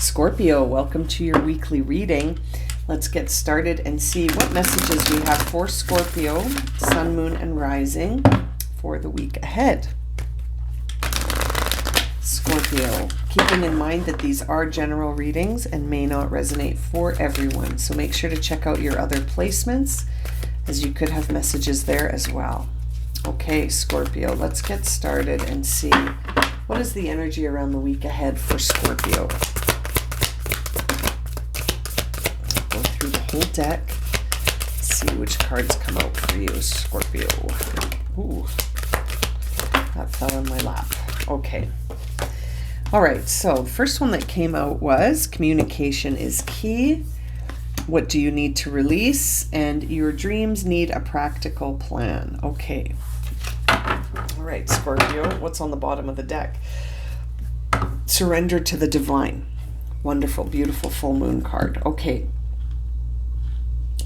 Scorpio, welcome to your weekly reading. Let's get started and see what messages we have for Scorpio, Sun, Moon, and Rising for the week ahead. Scorpio, keeping in mind that these are general readings and may not resonate for everyone, so make sure to check out your other placements as you could have messages there as well. Okay, Scorpio, let's get started and see what is the energy around the week ahead for Scorpio. Go through the whole deck, see which cards come out for you, Scorpio. Ooh, that fell in my lap. Okay. All right, so first one that came out was communication is key. What do you need to release? And your dreams need a practical plan. Okay. All right, Scorpio, what's on the bottom of the deck? Surrender to the divine. Wonderful, beautiful full moon card. Okay.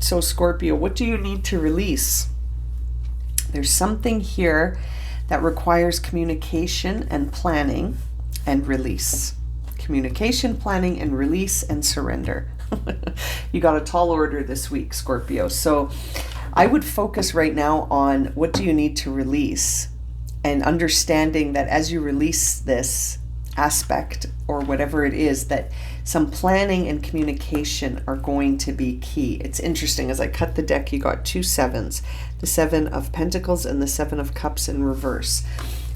So Scorpio, what do you need to release? There's something here that requires communication and planning and release. Communication, planning, and release and surrender. You got a tall order this week, Scorpio. So I would focus right now on what do you need to release, and understanding that as you release this aspect or whatever it is, that some planning and communication are going to be key. It's interesting, as I cut the deck, you got two sevens, the Seven of Pentacles and the Seven of Cups in reverse,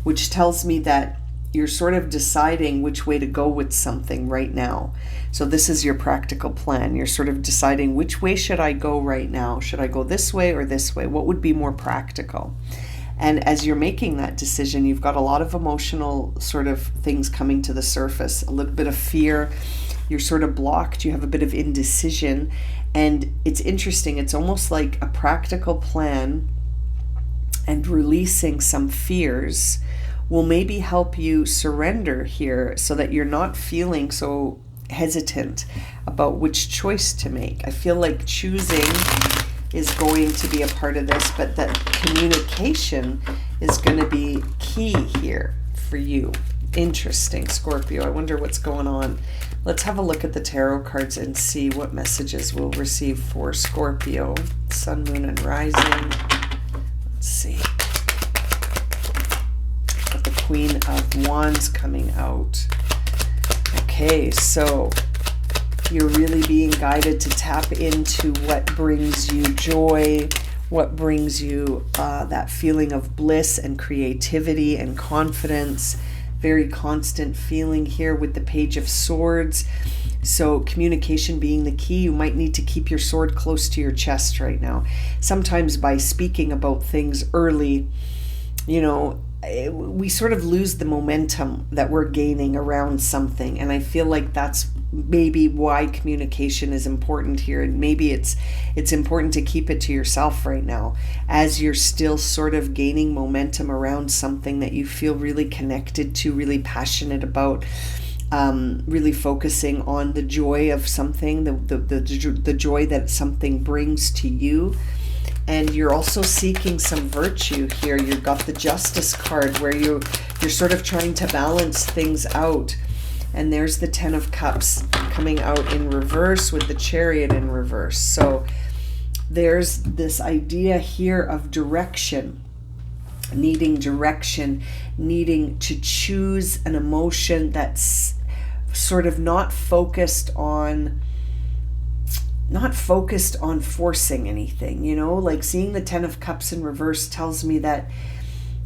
which tells me that you're sort of deciding which way to go with something right now. So this is your practical plan. You're sort of deciding which way should I go right now? Should I go this way or this way? What would be more practical? And as you're making that decision, you've got a lot of emotional sort of things coming to the surface, a little bit of fear. You're sort of blocked. You have a bit of indecision. And it's interesting. It's almost like a practical plan and releasing some fears will maybe help you surrender here so that you're not feeling so hesitant about which choice to make. I feel like choosing is going to be a part of this, but that communication is going to be key here for you. Interesting, Scorpio. I wonder what's going on. Let's have a look at the tarot cards and see what messages we'll receive for Scorpio, Sun, Moon, and Rising. Let's see. Got the Queen of Wands coming out. Okay, so you're really being guided to tap into what brings you joy, what brings you that feeling of bliss and creativity and confidence. Very constant feeling here with the Page of Swords. So communication being the key. You might need to keep your sword close to your chest right now. Sometimes by speaking about things early, you know, we sort of lose the momentum that we're gaining around something. And I feel like that's maybe why communication is important here. And maybe it's important to keep it to yourself right now as you're still sort of gaining momentum around something that you feel really connected to, really passionate about, really focusing on the joy of something, the joy that something brings to you. And you're also seeking some virtue here. You've got the Justice card where you're sort of trying to balance things out. And there's the Ten of Cups coming out in reverse with the Chariot in reverse. So there's this idea here of direction, needing to choose an emotion that's sort of not focused on forcing anything, you know, like seeing the Ten of Cups in reverse tells me that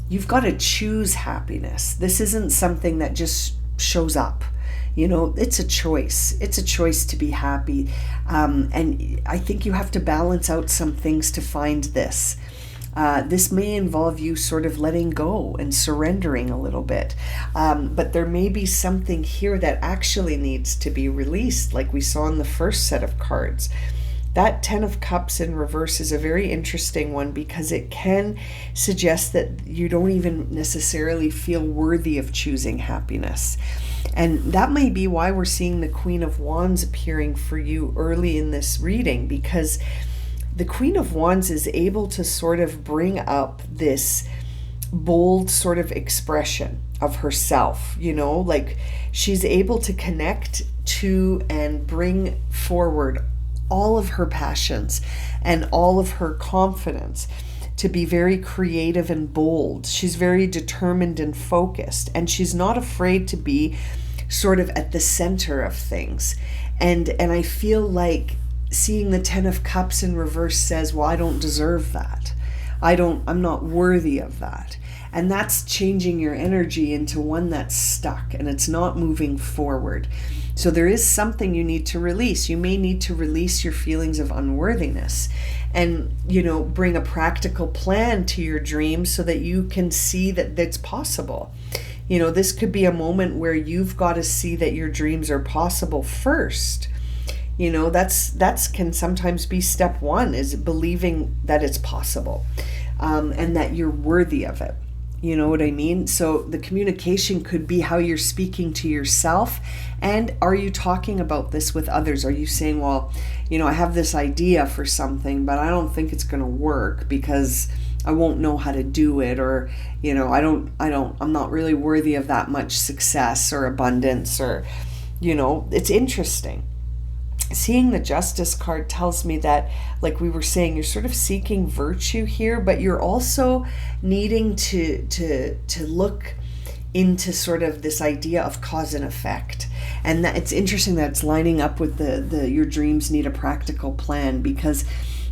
you've got to choose happiness. This isn't something that just shows up, you know, it's a choice. It's a choice to be happy. And I think you have to balance out some things to find this. This may involve you sort of letting go and surrendering a little bit. But there may be something here that actually needs to be released, like we saw in the first set of cards. That Ten of Cups in reverse is a very interesting one because it can suggest that you don't even necessarily feel worthy of choosing happiness. And that may be why we're seeing the Queen of Wands appearing for you early in this reading, because the Queen of Wands is able to sort of bring up this bold sort of expression of herself, like she's able to connect to and bring forward all of her passions and all of her confidence, to be very creative and bold. She's very determined and focused, and she's not afraid to be sort of at the center of things. And I feel like seeing the 10 of Cups in reverse says, well, I don't deserve that. I'm not worthy of that. And that's changing your energy into one that's stuck and it's not moving forward. So there is something you need to release. You may need to release your feelings of unworthiness and, bring a practical plan to your dreams so that you can see that that's possible. This could be a moment where you've got to see that your dreams are possible first. That's can sometimes be step one, is believing that it's possible, and that you're worthy of it. You know what I mean? So the communication could be how you're speaking to yourself, and are you talking about this with others? Are you saying, well, I have this idea for something, but I don't think it's going to work because I won't know how to do it, or I'm not really worthy of that much success or abundance, or it's interesting. Seeing the Justice card tells me that, like we were saying, you're sort of seeking virtue here, but you're also needing to look into sort of this idea of cause and effect. And that it's interesting that it's lining up with the your dreams need a practical plan, because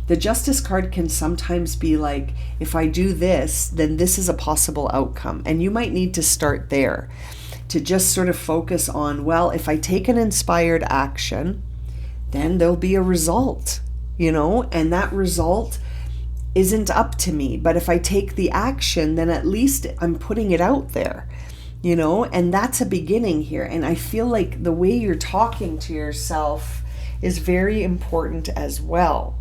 the Justice card can sometimes be like, if I do this, then this is a possible outcome. And you might need to start there, to just sort of focus on, well, if I take an inspired action, then there'll be a result, and that result isn't up to me. But if I take the action, then at least I'm putting it out there, and that's a beginning here. And I feel like the way you're talking to yourself is very important as well.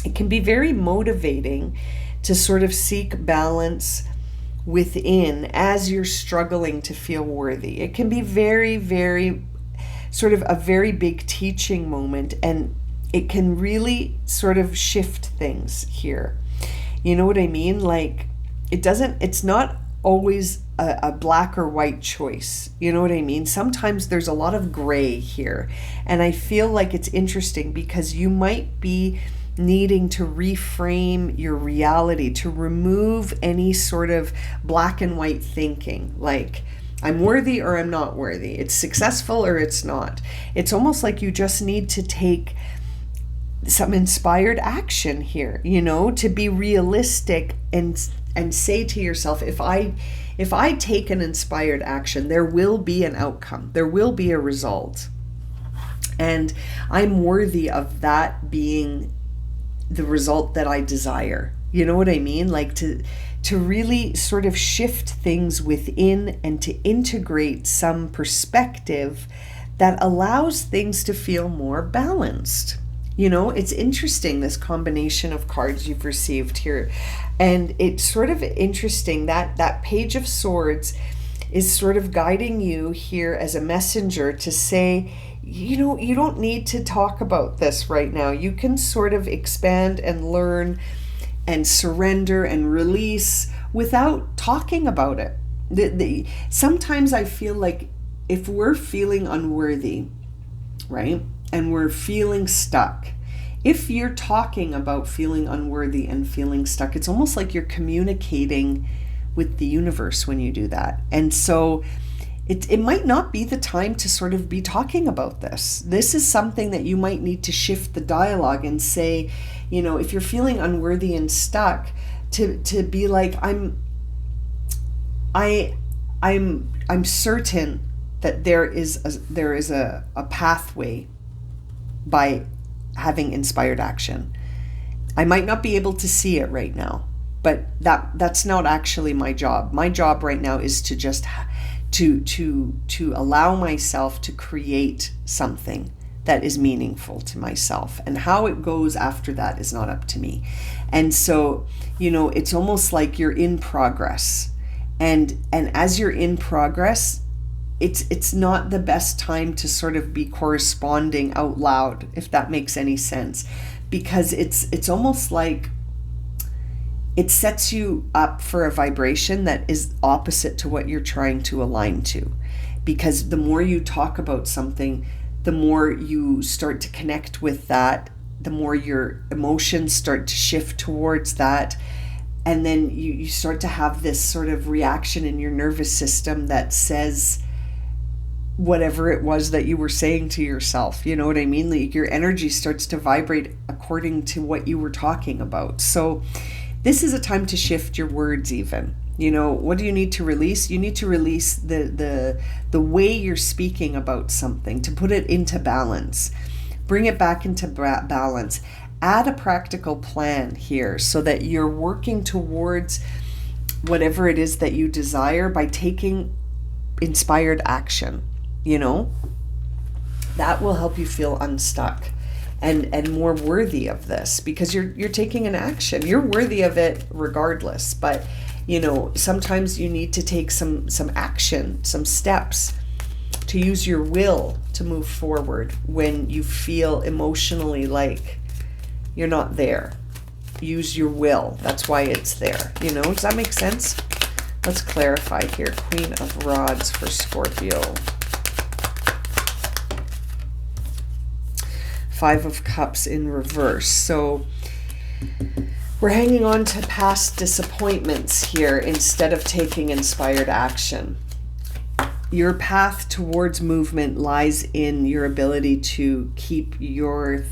It can be very motivating to sort of seek balance within as you're struggling to feel worthy. It can be very, very sort of a very big teaching moment, and it can really sort of shift things here. You know what I mean? Like, it's not always a black or white choice. You know what I mean? Sometimes there's a lot of gray here, and I feel like it's interesting because you might be needing to reframe your reality, to remove any sort of black and white thinking, like I'm worthy or I'm not worthy. It's successful or it's not. It's almost like you just need to take some inspired action here, to be realistic and say to yourself, if I take an inspired action, there will be an outcome. There will be a result. And I'm worthy of that being the result that I desire. You know what I mean? Like to really sort of shift things within and to integrate some perspective that allows things to feel more balanced. It's interesting, this combination of cards you've received here. And it's sort of interesting that Page of Swords is sort of guiding you here as a messenger to say, you don't need to talk about this right now. You can sort of expand and learn and surrender and release without talking about it. Sometimes I feel like if we're feeling unworthy, right, and we're feeling stuck, if you're talking about feeling unworthy and feeling stuck, it's almost like you're communicating with the universe when you do that. And so it might not be the time to sort of be talking about this. This is something that you might need to shift the dialogue and say, if you're feeling unworthy and stuck, to be like, I'm certain that there is a pathway by having inspired action. I might not be able to see it right now, but that's not actually my job. My job right now is to just to allow myself to create something that is meaningful to myself, and how it goes after that is not up to me. And so, it's almost like you're in progress, and as you're in progress, it's not the best time to sort of be corresponding out loud, if that makes any sense, because it's almost like it sets you up for a vibration that is opposite to what you're trying to align to. Because the more you talk about something, the more you start to connect with that, the more your emotions start to shift towards that. And then you start to have this sort of reaction in your nervous system that says whatever it was that you were saying to yourself. You know what I mean? Like your energy starts to vibrate according to what you were talking about. So this is a time to shift your words even. You know, what do you need to release? You need to release the way you're speaking about something, to put it into balance. Bring it back into balance. Add a practical plan here so that you're working towards whatever it is that you desire by taking inspired action. You know, that will help you feel unstuck and more worthy of this, because you're taking an action. You're worthy of it regardless, but you know, sometimes you need to take some action, some steps, to use your will to move forward when you feel emotionally like you're not there. Use your will. That's why it's there. You know, does that make sense? Let's clarify here. Queen of Rods for Scorpio. Five of Cups in reverse. So we're hanging on to past disappointments here instead of taking inspired action. Your path towards movement lies in your ability to keep your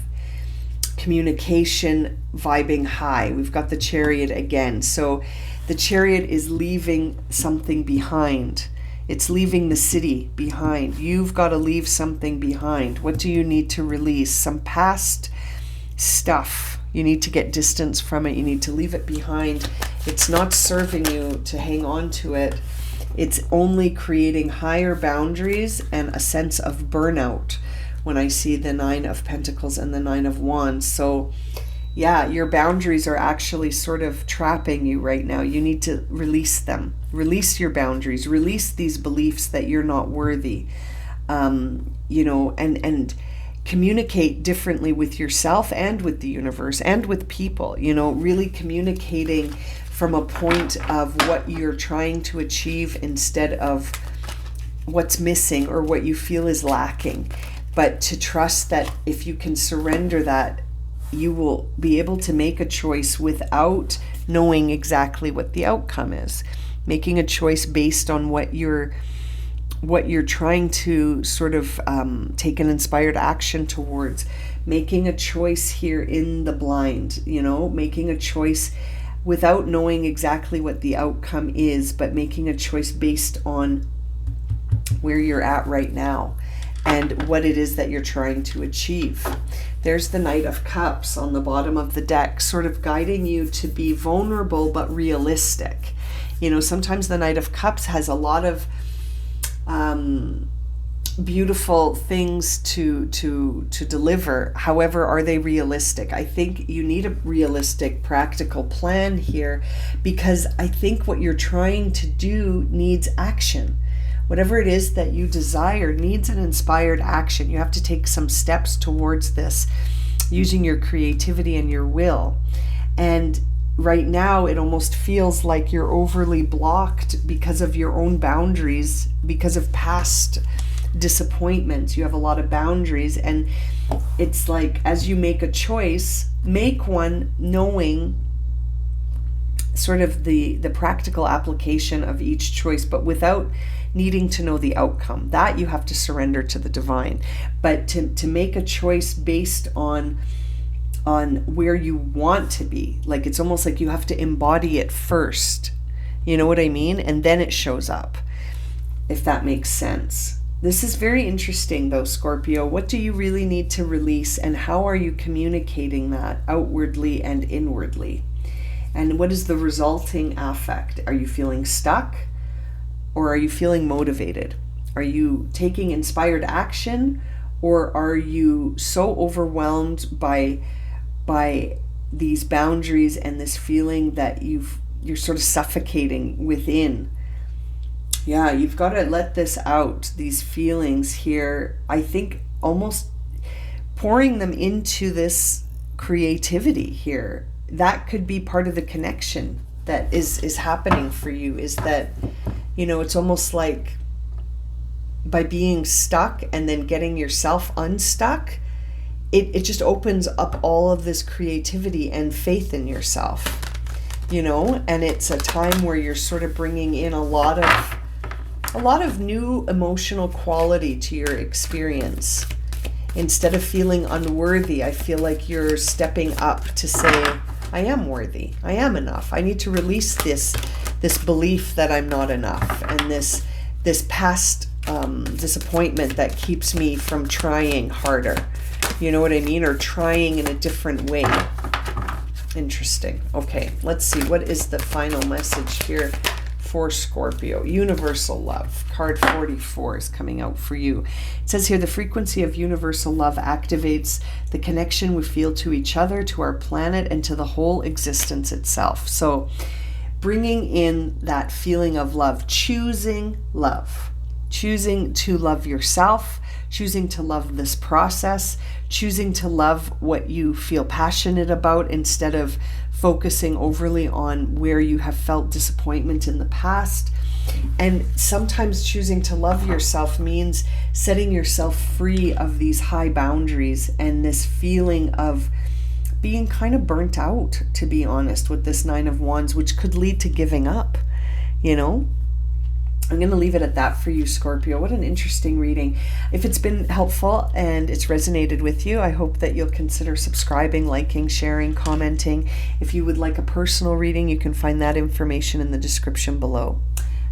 communication vibing high. We've got the Chariot again. So the Chariot is leaving something behind. It's leaving the city behind. You've got to leave something behind. What do you need to release? Some past stuff. You need to get distance from it. You need to leave it behind. It's not serving you to hang on to it. It's only creating higher boundaries and a sense of burnout when I see the Nine of Pentacles and the Nine of Wands. So yeah, your boundaries are actually sort of trapping you right now. You need to release them. Release your boundaries. Release these beliefs that you're not worthy. You know, and communicate differently with yourself and with the universe and with people. You know, really communicating from a point of what you're trying to achieve instead of what's missing or what you feel is lacking. But to trust that if you can surrender that, you will be able to make a choice without knowing exactly what the outcome is. Making a choice based on what you're trying to sort of take an inspired action towards. Making a choice here in the blind, you know, making a choice without knowing exactly what the outcome is, but making a choice based on where you're at right now and what it is that you're trying to achieve. There's the Knight of Cups on the bottom of the deck, sort of guiding you to be vulnerable but realistic. You know, sometimes the Knight of Cups has a lot of beautiful things to deliver. However, are they realistic? I think you need a realistic, practical plan here, because I think what you're trying to do needs action. Whatever it is that you desire needs an inspired action. You have to take some steps towards this using your creativity and your will. And right now it almost feels like you're overly blocked because of your own boundaries, because of past disappointments. You have a lot of boundaries, and it's like as you make a choice, make one knowing sort of the practical application of each choice, but without needing to know the outcome. That you have to surrender to the divine. But to make a choice based on where you want to be, like it's almost like you have to embody it first. You know what I mean? And then it shows up, if that makes sense. This is very interesting though, Scorpio. What do you really need to release, and how are you communicating that outwardly and inwardly? And what is the resulting affect? Are you feeling stuck? Or are you feeling motivated? Are you taking inspired action? Or are you so overwhelmed by these boundaries and this feeling that you're sort of suffocating within? Yeah, you've got to let this out, these feelings here. I think almost pouring them into this creativity here. that could be part of the connection that is happening for you, is that, it's almost like by being stuck and then getting yourself unstuck, it just opens up all of this creativity and faith in yourself, and it's a time where you're sort of bringing in a lot of new emotional quality to your experience. Instead of feeling unworthy, I feel like you're stepping up to say, I am worthy, I am enough. I need to release this belief that I'm not enough, and this past disappointment that keeps me from trying harder. You know what I mean? Or trying in a different way. Interesting. Okay, let's see. What is the final message here for Scorpio? Universal love. Card 44 is coming out for you. It says here, the frequency of universal love activates the connection we feel to each other, to our planet, and to the whole existence itself. So bringing in that feeling of love, choosing love, choosing to love yourself, choosing to love this process, choosing to love what you feel passionate about instead of focusing overly on where you have felt disappointment in the past. And sometimes choosing to love yourself means setting yourself free of these high boundaries and this feeling of being kind of burnt out, to be honest, with this Nine of Wands, which could lead to giving up, I'm going to leave it at that for you, Scorpio. What an interesting reading. If it's been helpful and it's resonated with you, I hope that you'll consider subscribing, liking, sharing, commenting. If you would like a personal reading, you can find that information in the description below.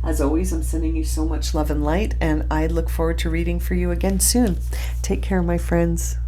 As always, I'm sending you so much love and light, and I look forward to reading for you again soon. Take care, my friends.